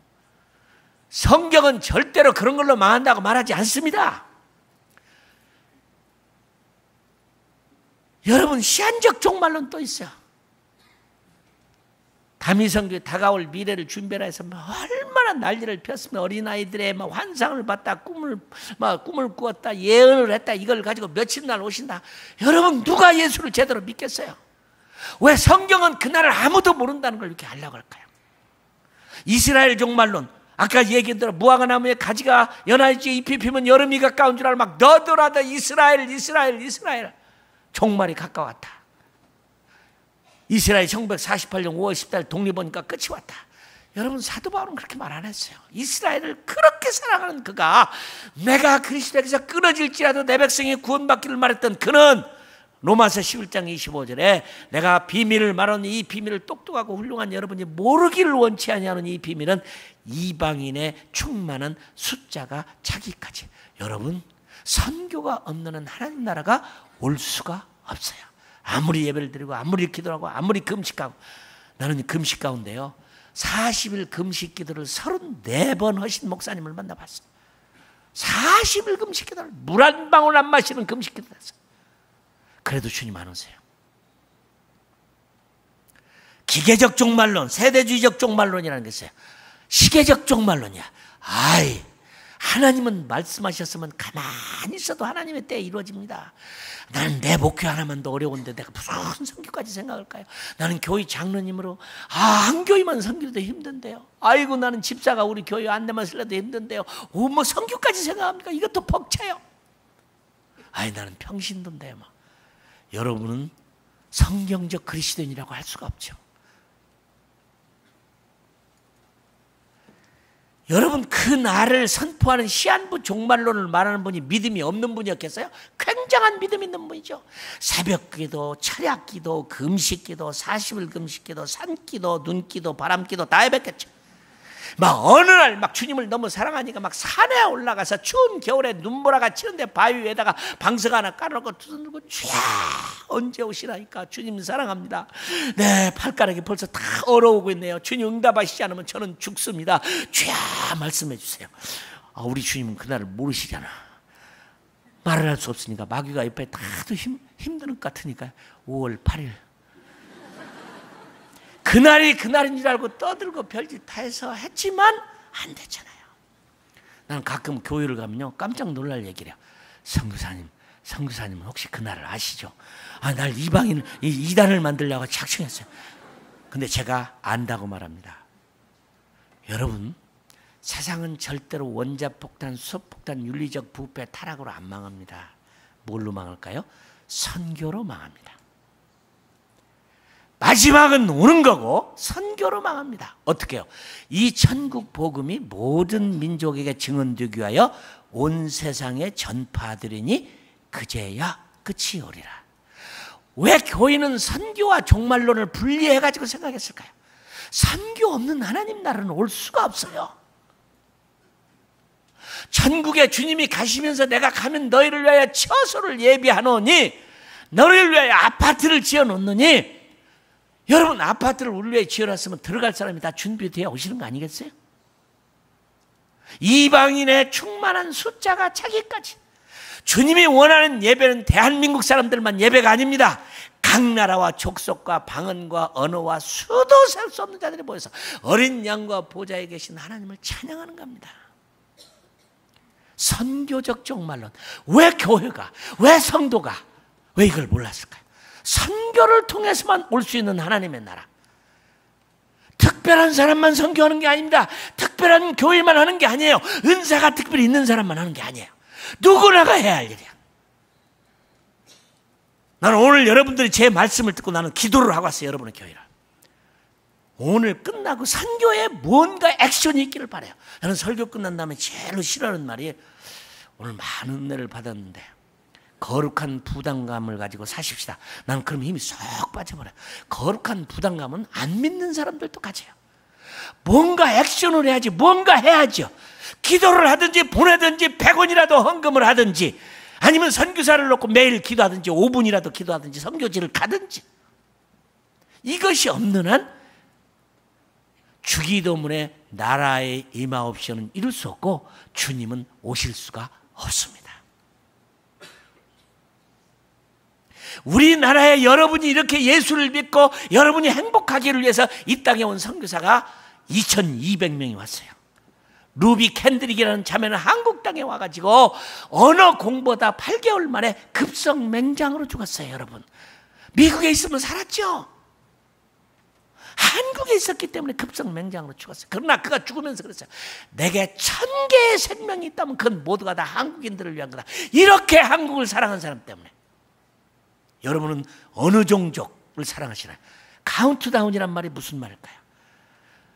성경은 절대로 그런 걸로 망한다고 말하지 않습니다. 여러분 시한적 종말론 또 있어요. 감리선교에 다가올 미래를 준비라 해서 얼마나 난리를 폈으면 어린아이들의 환상을 봤다, 꿈을 꾸었다, 예언을 했다. 이걸 가지고 며칠 날 오신다. 여러분, 누가 예수를 제대로 믿겠어요? 왜 성경은 그날을 아무도 모른다는 걸 이렇게 하려고 할까요? 이스라엘 종말론, 아까 얘기한 대로 무화과 나무에 가지가 연하지 잎이 피면 여름이 가까운 줄 알고 막 너도라도 이스라엘 종말이 가까웠다. 이스라엘 1948년 5월 10일 독립하니까 끝이 왔다. 여러분, 사도 바울은 그렇게 말 안 했어요. 이스라엘을 그렇게 사랑하는 그가 내가 그리스도에게서 끊어질지라도 내 백성이 구원받기를 말했던 그는 로마서 11장 25절에 내가 비밀을 말하니 이 비밀을 똑똑하고 훌륭한 여러분이 모르기를 원치 아니하는 이 비밀은 이방인의 충만한 숫자가 차기까지. 여러분, 선교가 없는 한 하나님 나라가 올 수가 없어요. 아무리 예배를 드리고 아무리 기도하고 아무리 금식하고, 나는 금식 가운데요 40일 금식 기도를 34번 하신 목사님을 만나봤어요. 40일 금식 기도를 물 한 방울 안 마시는 금식 기도를 했어요. 그래도 주님 안 오세요. 기계적 종말론, 세대주의적 종말론이라는 게 있어요. 시계적 종말론이야. 아이, 하나님은 말씀하셨으면 가만히 있어도 하나님의 때에 이루어집니다. 나는 내 목회 하나만 더 어려운데 내가 무슨 선교까지 생각할까요? 나는 교회 장로님으로 한 교회만 선교도 힘든데요. 아이고, 나는 집사가 우리 교회 안내만 쓰려도 힘든데요. 뭐 선교까지 생각합니까? 이것도 벅차요. 아이, 나는 평신도인데요. 여러분은 성경적 그리스도인이라고 할 수가 없죠. 여러분, 그 날을 선포하는 시한부 종말론을 말하는 분이 믿음이 없는 분이었겠어요? 굉장한 믿음 있는 분이죠. 새벽기도, 철야기도, 금식기도, 40일 금식기도, 산기도, 눈기도, 바람기도 다 해봤겠죠. 막 어느 날 막 주님을 너무 사랑하니까 막 산에 올라가서 추운 겨울에 눈보라가 치는데 바위 위에다가 방석 하나 깔아놓고 두들고 주야 언제 오시라니까 주님 사랑합니다. 네, 발가락이 벌써 다 얼어오고 있네요. 주님 응답하시지 않으면 저는 죽습니다. 주야 말씀해 주세요. 우리 주님은 그날을 모르시잖아. 말을 할 수 없으니까 마귀가 옆에 다도 힘드는 것 같으니까 5월 8일 그날이 그날인 줄 알고 떠들고 별짓 다 해서 했지만 안 됐잖아요. 나는 가끔 교회를 가면요 깜짝 놀랄 얘기를 해요. 선교사님은 혹시 그날을 아시죠? 날 이단을 만들려고 작정했어요. 근데 제가 안다고 말합니다. 여러분, 세상은 절대로 원자폭탄, 수소폭탄, 윤리적 부패, 타락으로 안 망합니다. 뭘로 망할까요? 선교로 망합니다. 마지막은 오는 거고 선교로 망합니다. 어떻게 해요? 이 천국 복음이 모든 민족에게 증언되기 위하여 온 세상에 전파되리니 그제야 끝이 오리라. 왜 교회는 선교와 종말론을 분리해가지고 생각했을까요? 선교 없는 하나님 나라는 올 수가 없어요. 천국에 주님이 가시면서 내가 가면 너희를 위하여 처소를 예비하노니 너희를 위하여 아파트를 지어놓느니, 여러분 아파트를 우리 위해 지어놨으면 들어갈 사람이 다 준비되어 오시는 거 아니겠어요? 이방인의 충만한 숫자가 차기까지. 주님이 원하는 예배는 대한민국 사람들만 예배가 아닙니다. 각 나라와 족속과 방언과 언어와 수도 셀 수 없는 자들이 모여서 어린 양과 보좌에 계신 하나님을 찬양하는 겁니다. 선교적 종말론. 왜 교회가, 왜 성도가, 왜 이걸 몰랐을까요? 선교를 통해서만 올 수 있는 하나님의 나라. 특별한 사람만 선교하는 게 아닙니다. 특별한 교회만 하는 게 아니에요. 은사가 특별히 있는 사람만 하는 게 아니에요. 누구나가 해야 할 일이야. 나는 오늘 여러분들이 제 말씀을 듣고 나는 기도를 하고 왔어요. 여러분의 교회를. 오늘 끝나고 선교에 뭔가 액션이 있기를 바라요. 나는 설교 끝난 다음에 제일 싫어하는 말이, 오늘 많은 은혜를 받았는데 거룩한 부담감을 가지고 사십시다. 난 그럼 힘이 쏙 빠져버려요. 거룩한 부담감은 안 믿는 사람들도 가져요. 뭔가 액션을 해야지, 뭔가 해야죠. 기도를 하든지 보내든지 100원이라도 헌금을 하든지 아니면 선교사를 놓고 매일 기도하든지 5분이라도 기도하든지 선교지를 가든지. 이것이 없는 한 주기도문의 나라의 임하옵시는 이룰 수 없고 주님은 오실 수가 없습니다. 우리나라에 여러분이 이렇게 예수를 믿고 여러분이 행복하기를 위해서 이 땅에 온 선교사가 2200명이 왔어요. 루비 캔드릭이라는 자매는 한국 땅에 와가지고 언어 공부하다 8개월 만에 급성맹장으로 죽었어요. 여러분, 미국에 있으면 살았죠. 한국에 있었기 때문에 급성맹장으로 죽었어요. 그러나 그가 죽으면서 그랬어요. 내게 1000개의 생명이 있다면 그건 모두가 다 한국인들을 위한 거다. 이렇게 한국을 사랑한 사람 때문에. 여러분은 어느 종족을 사랑하시나요? 카운트다운이란 말이 무슨 말일까요?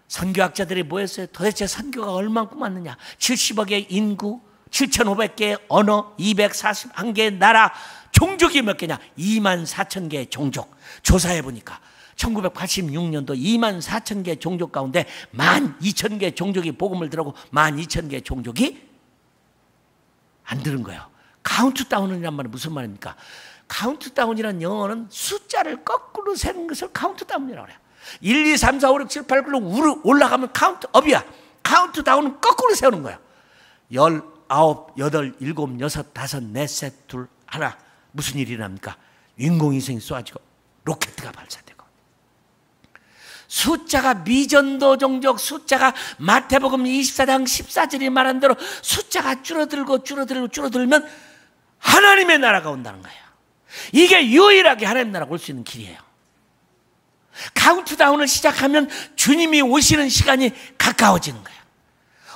선교학자들이 뭐였어요? 도대체 선교가 얼만큼 왔느냐? 70억의 인구, 7,500개의 언어, 241개의 나라, 종족이 몇 개냐? 24,000개의 종족. 조사해 보니까 1986년도 24,000개의 종족 가운데 12,000개의 종족이 복음을 들었고 12,000개의 종족이 안 들은 거예요. 카운트다운이란 말은 무슨 말입니까? 카운트다운이란 영어는 숫자를 거꾸로 세는 것을 카운트다운이라고 해요. 1, 2, 3, 4, 5, 6, 7, 8, 9로 올라가면 카운트업이야. 카운트다운은 거꾸로 세우는 거야. 19, 8, 7, 6, 5, 4, 3, 2, 1. 무슨 일이 납니까? 인공위성이 쏘아지고 로켓가 발사되고. 숫자가 미전도 종족, 숫자가 마태복음 24장 14절이 말한 대로 숫자가 줄어들면 하나님의 나라가 온다는 거예요. 이게 유일하게 하나님 나라가 올 수 있는 길이에요. 카운트다운을 시작하면 주님이 오시는 시간이 가까워지는 거예요.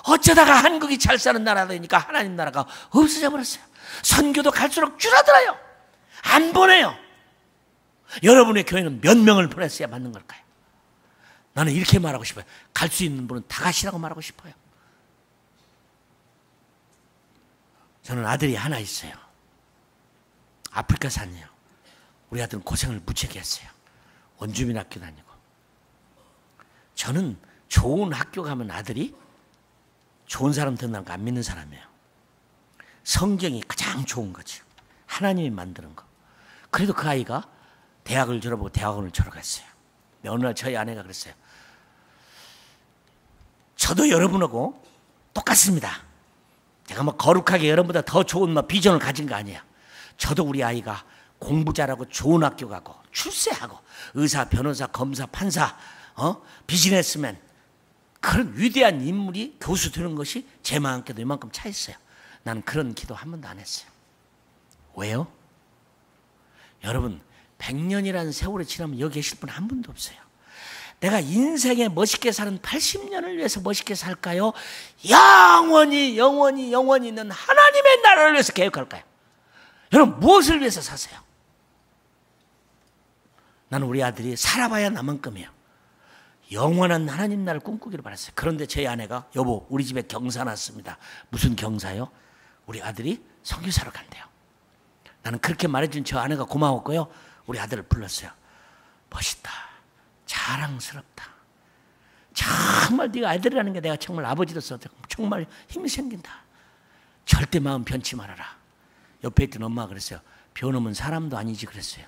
어쩌다가 한국이 잘 사는 나라가 되니까 하나님 나라가 없어져 버렸어요. 선교도 갈수록 줄어들어요. 안 보내요. 여러분의 교회는 몇 명을 보냈어야 맞는 걸까요? 나는 이렇게 말하고 싶어요. 갈 수 있는 분은 다 가시라고 말하고 싶어요. 저는 아들이 하나 있어요. 아프리카 산이에요. 우리 아들은 고생을 무지하게 했어요. 원주민 학교 다니고. 저는 좋은 학교 가면 아들이 좋은 사람 된다는 거 안 믿는 사람이에요. 성경이 가장 좋은 거죠. 하나님이 만드는 거. 그래도 그 아이가 대학을 졸업하고 대학원을 졸업했어요. 어느 날 저희 아내가 그랬어요. 저도 여러분하고 똑같습니다. 제가 뭐 거룩하게 여러분보다 더 좋은 비전을 가진 거 아니에요. 저도 우리 아이가 공부 잘하고 좋은 학교 가고 출세하고 의사, 변호사, 검사, 판사, 비즈니스맨 그런 위대한 인물이 교수 되는 것이 제 마음께도 이만큼 차 있어요. 나는 그런 기도 한 번도 안 했어요. 왜요? 여러분 100년이라는 세월이 지나면 여기 계실 분 한 분도 없어요. 내가 인생에 멋있게 사는 80년을 위해서 멋있게 살까요? 영원히 있는 하나님의 나라를 위해서 계획할까요? 여러분 무엇을 위해서 사세요? 나는 우리 아들이 살아봐야 나만큼이에요. 영원한 하나님 나라를 꿈꾸기를 바랐어요. 그런데 제 아내가 여보 우리 집에 경사 났습니다. 무슨 경사요? 우리 아들이 선교사로 간대요. 나는 그렇게 말해준 저 아내가 고마웠고요. 우리 아들을 불렀어요. 멋있다. 자랑스럽다. 정말 네가 아들이라는 게 내가 정말 아버지로서 정말 힘이 생긴다. 절대 마음 변치 말아라. 옆에 있던 엄마가 그랬어요. 변호면 사람도 아니지 그랬어요.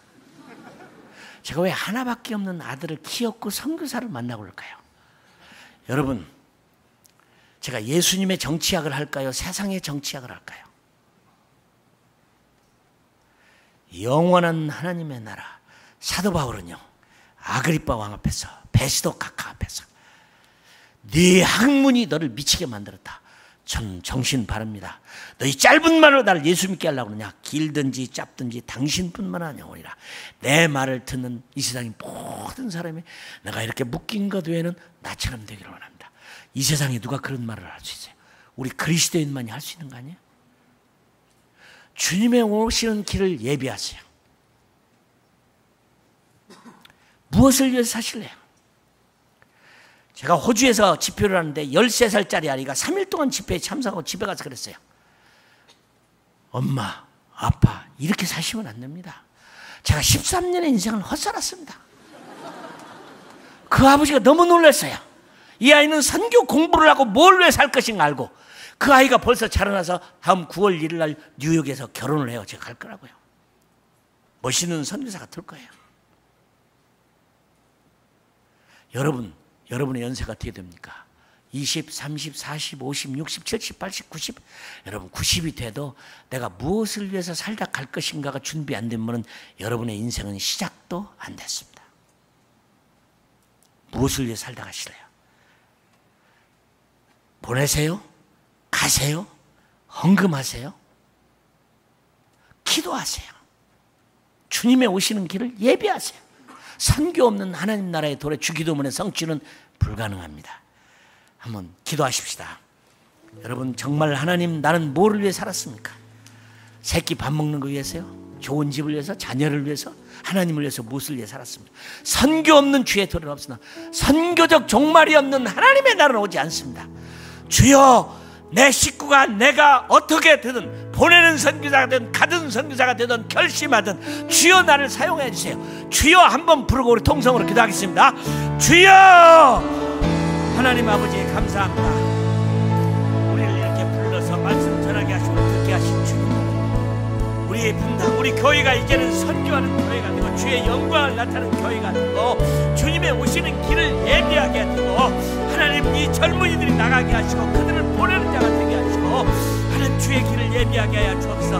제가 왜 하나밖에 없는 아들을 키웠고 선교사를 만나고 그럴까요? 여러분 제가 예수님의 정치학을 할까요? 세상의 정치학을 할까요? 영원한 하나님의 나라. 사도 바울은요 아그리빠 왕 앞에서 베시도 각하 앞에서 네 학문이 너를 미치게 만들었다. 전 정신 바릅니다. 너희 짧은 말로 나를 예수 믿게 하려고 그러냐? 길든지 짧든지 당신뿐만 영혼이라. 내 말을 듣는 이 세상의 모든 사람이 내가 이렇게 묶인 것 외에는 나처럼 되기를 원합니다. 이 세상에 누가 그런 말을 할 수 있어요? 우리 그리스도인만이 할 수 있는 거 아니에요? 주님의 오시는 길을 예비하세요. 무엇을 위해서 사실래요? 제가 호주에서 집회를 하는데 13살짜리 아이가 3일 동안 집회에 참석하고 집에 가서 그랬어요. 엄마, 아빠 이렇게 사시면 안 됩니다. 제가 13년의 인생을 헛살았습니다. 그 아버지가 너무 놀랐어요. 이 아이는 선교 공부를 하고 뭘 왜 살 것인가 알고 그 아이가 벌써 자라나서 다음 9월 1일 날 뉴욕에서 결혼을 해요. 제가 갈 거라고요. 멋있는 선교사가 될 거예요. 여러분의 연세가 어떻게 됩니까? 20, 30, 40, 50, 60, 70, 80, 90 여러분 90이 돼도 내가 무엇을 위해서 살다 갈 것인가가 준비 안 되면 여러분의 인생은 시작도 안 됐습니다. 무엇을 위해 살다 가실래요? 보내세요? 가세요? 헌금하세요? 기도하세요. 주님의 오시는 길을 예비하세요. 선교 없는 하나님 나라의 도래 주기도문의 성취는 불가능합니다. 한번 기도하십시다. 여러분 정말 하나님 나는 뭐를 위해 살았습니까? 새끼 밥 먹는 거 위해서요? 좋은 집을 위해서? 자녀를 위해서? 하나님을 위해서 무엇을 위해 살았습니다. 선교 없는 주의 도래는 없으나 선교적 종말이 없는 하나님의 날은 오지 않습니다. 주여 내 식구가 내가 어떻게 되든 보내는 선교사가 되든 가든 선교사가 되든 결심하든 주여 나를 사용해 주세요. 주여 한번 부르고 우리 통성으로 기도하겠습니다. 주여 하나님 아버지 감사합니다. 우리를 이렇게 불러서 말씀 전하게 하시고 듣게 하신 주님, 우리의 분당 우리 교회가 이제는 선교하는 교회가 되고 주의 영광을 나타내는 교회가 되고 주님의 오시는 길을 예비하게 되고 하나님 이 젊은이들이 나가게 하시고 그들을 보내는 자가 되게 하시고 하나님 주의 길을 예비하게 하여 주옵소서.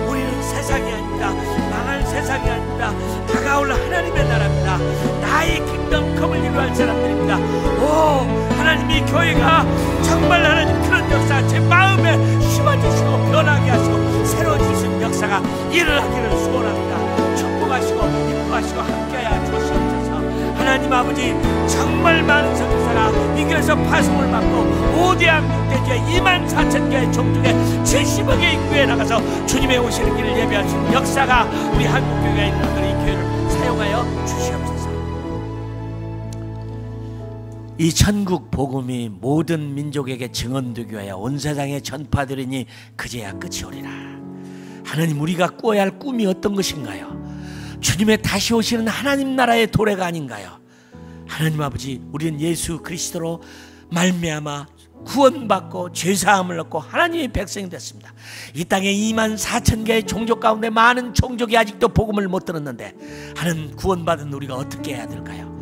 우리는 세상이 아닙니다. 망할 세상이 아닙니다. 다가올 하나님의 나라입니다. 나의 킹덤 컴을 이루할 사람들입니다. 오 하나님 이 교회가 정말 하나님 그런 역사 제 마음에 심어주시고 변하게 하시고 새로워지신 역사가 일어나기를 소원합니다. 축복하시고 기뻐하시고 함께하여 주시옵소서. 하나님 아버지 정말 많은 선교사가 이 길에서 파송을 받고 5대 한국대주에 24,000개의 종족에 70억의 인구에 나가서 주님의 오시는 길을 예배하시는 역사가 우리 한국교회가 있는 이 교회를 사용하여 주시옵소서. 이 천국 복음이 모든 민족에게 증언되게 하여 온 세상에 전파되리니 그제야 끝이 오리라. 하나님 우리가 꾸어야 할 꿈이 어떤 것인가요? 주님의 다시 오시는 하나님 나라의 도래가 아닌가요? 하나님 아버지 우리는 예수 그리스도로 말미암아 구원받고 죄사함을 얻고 하나님의 백성이 됐습니다. 이 땅에 24,000개의 종족 가운데 많은 종족이 아직도 복음을 못 들었는데 하나님 구원받은 우리가 어떻게 해야 될까요?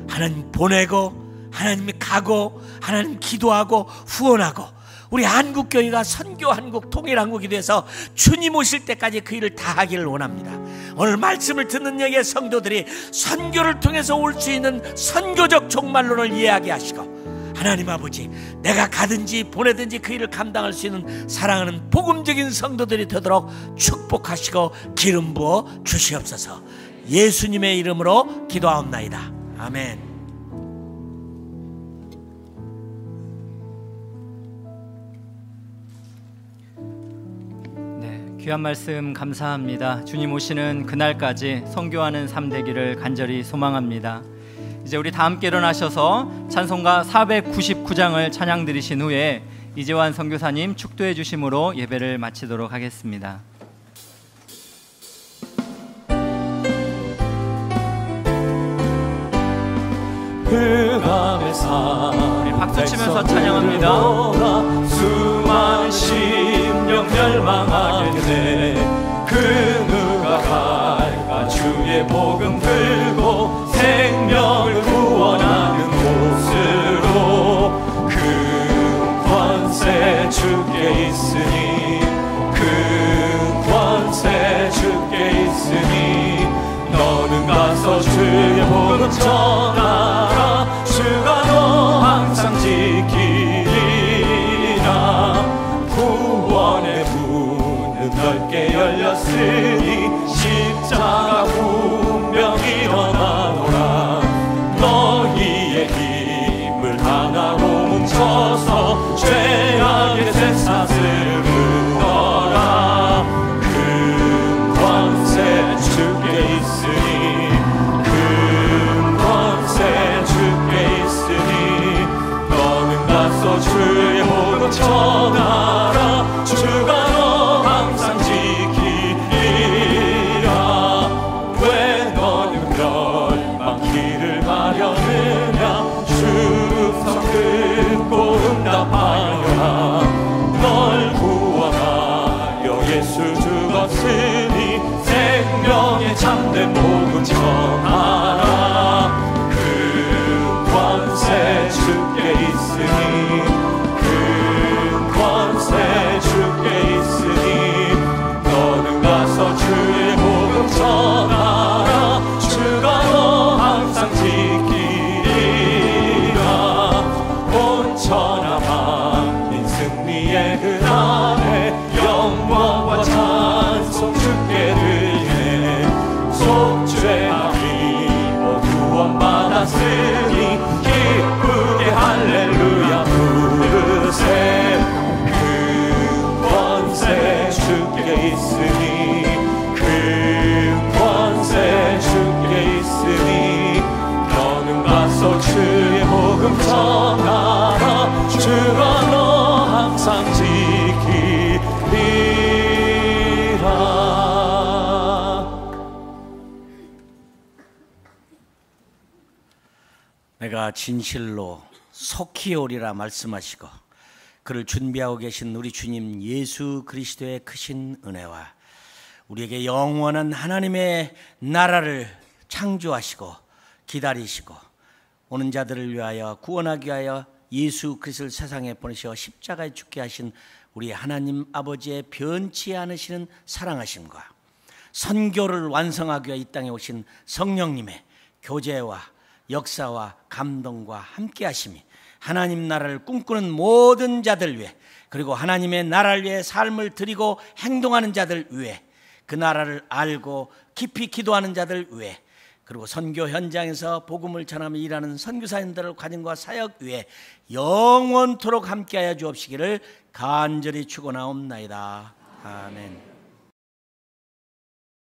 하나님 보내고 하나님이 가고 하나님 기도하고 후원하고 우리 한국교회가 선교 한국 통일 한국이 돼서 주님 오실 때까지 그 일을 다 하기를 원합니다. 오늘 말씀을 듣는 여기의 성도들이 선교를 통해서 올 수 있는 선교적 종말론을 이해하게 하시고 하나님 아버지 내가 가든지 보내든지 그 일을 감당할 수 있는 사랑하는 복음적인 성도들이 되도록 축복하시고 기름 부어 주시옵소서. 예수님의 이름으로 기도하옵나이다. 아멘. 귀한 말씀 감사합니다. 주님 오시는 그날까지 선교하는 삶 되기를 간절히 소망합니다. 이제 우리 다 함께 일어나셔서 찬송가 499장을 찬양 드리신 후에 이재환 선교사님 축도해 주심으로 예배를 마치도록 하겠습니다. 우리 박수 치면서 찬양합니다. 수많은 심령 멸망하겠네. 그 누가 갈까 주의 복음 들고 생명을 구원하는 곳으로. 그 권세 주께 있으니 그 권세 주께 있으니 너는 가서 주의 복음 전하라. 주가 너 항상 지키리라. 구원의 문은 넓게 열렸으니 십자가 분명히 일어나노라. 너희의 힘을 하나로 뭉쳐서 죄악의 쇠사슬을 끊어라. 그 권세 주께 있으니 그 권세 주께 있으니 너는 가서 주의 복음 전하라. 주가 너 항상 지키리라. 왜 너는 멸망키를 가려느냐. 주석 듣고 응답하여라. 널 구원하여 예수 죽었으니 생명의 참된 복음 전하라. 그 권세 주께 있으니 속죄함이 구원받았으니 기쁘게 할렐루야 부르세. 그 권세 주께 있으니 그 권세 주께 있으니 너는 가서 주의 복음 전하라. 주가 너 항상 지키리라. 내가 진실로 속히 오리라 말씀하시고 그를 준비하고 계신 우리 주님 예수 그리스도의 크신 은혜와 우리에게 영원한 하나님의 나라를 창조하시고 기다리시고 오는 자들을 위하여 구원하기 위하여 예수 그리스도를 세상에 보내셔 십자가에 죽게 하신 우리 하나님 아버지의 변치 않으시는 사랑하심과 선교를 완성하기 위해 이 땅에 오신 성령님의 교제와 역사와 감동과 함께 하심이 하나님 나라를 꿈꾸는 모든 자들 위해 그리고 하나님의 나라를 위해 삶을 드리고 행동하는 자들 위해 그 나라를 알고 깊이 기도하는 자들 위해 그리고 선교 현장에서 복음을 전하며 일하는 선교사님들의 과정과 사역 위에 영원토록 함께하여 주옵시기를 간절히 축원하옵나이다. 아멘.